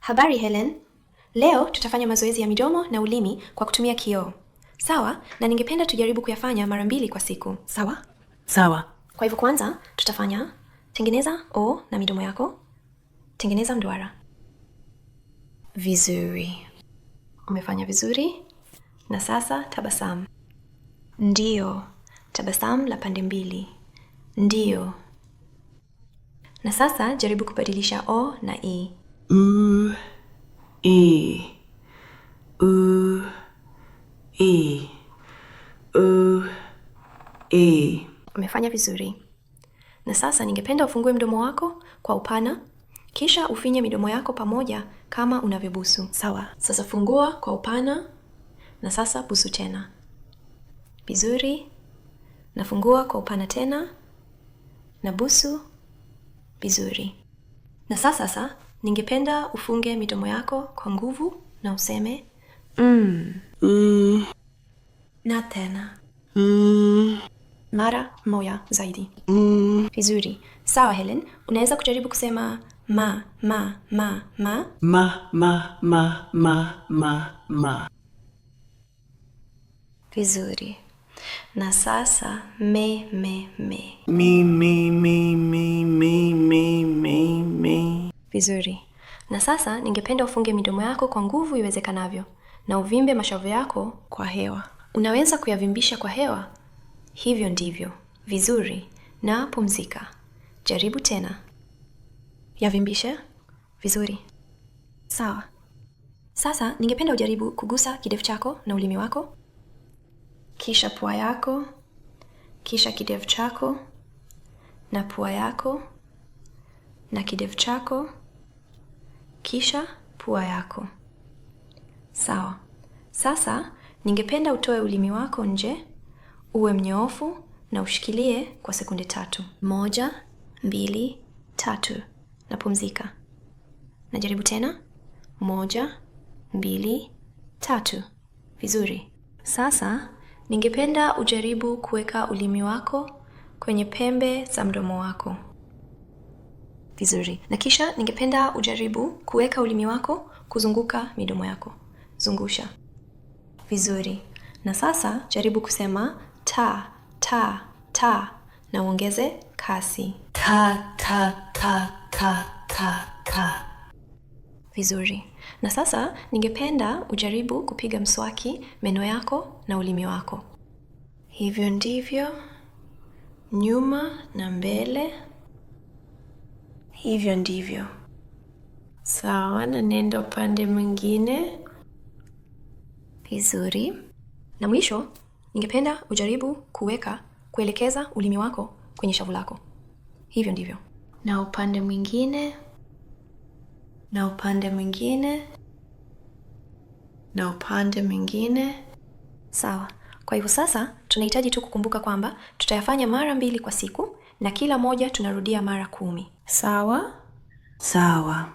Habari Helen. Leo tutafanya mazoezi ya midomo na ulimi kwa kutumia kioo. Sawa? Na ningependa tujaribu kuyafanya mara 2 kwa siku. Sawa? Sawa. Kwa hivyo kwanza tutafanya tengeneza O na midomo yako. Tengeneza mduara. Vizuri. Umefanya vizuri. Na sasa tabasamu. Ndio. Tabasamu la pande 2. Ndio. Na sasa jaribu kubadilisha O na E. E. E. E. Umefanya vizuri. Na sasa ningependa ufungue mdomo wako kwa upana, kisha ufinye midomo yako pamoja kama unavyobusu. Sawa. Sasa fungua kwa upana, na sasa busu tena. Vizuri. Na fungua kwa upana tena, na busu. Vizuri. Na sasa ningependa ufunge midomo yako kwa nguvu na useme na tena. Mara moja zaidi. Vizuri. Sawa Helen, unaweza kujaribu kusema ma. Ma. Vizuri. Na sasa me. Mi. Vizuri. Na sasa ningependa ufunge midomo yako kwa nguvu iwezekanavyo na uvimbe mashavu yako kwa hewa. Unaweza kuyavimbisha kwa hewa. Hivyo ndivyo. Vizuri. Na pumzika. Jaribu tena. Yavimbishe. Vizuri. Sawa. Sasa ningependa ujaribu kugusa kidevu chako na ulimi wako. Kisha pua yako. Kisha kidevu chako. Na pua yako. Na kidevu chako. Kisha pua yako. Sawa. Sasa ningependa utoe ulimi wako nje, uwe mnyoofu na ushikilie kwa sekunde 3. 1, 2, 3. Na pumzika. Na jaribu tena. 1, 2, 3. Vizuri. Sasa ningependa ujaribu kuweka ulimi wako kwenye pembe za mdomo wako. Vizuri. Na kisha ningependa ujaribu kuweka ulimi wako kuzunguka midomo yako. Zungusha. Vizuri. Na sasa jaribu kusema ta na uongeze kasi. Ta. Vizuri. Na sasa ningependa ujaribu kupiga mswaki meno yako na ulimi wako. Hivyo ndivyo. Nyuma na mbele. Hivyo ndivyo. Sawa, na nenda upande mwingine. Vizuri. Na mwisho, ningependa ujaribu kuelekeza ulimi wako kwenye shavu lako. Hivyo ndivyo. Na upande mwingine. Na upande mwingine. Na upande mwingine. Sawa. Kwa hivyo sasa, tunahitaji tu kukumbuka kwamba tutayafanya mara 2 kwa siku na kila moja tunarudia mara 10. Sawa? Sawa.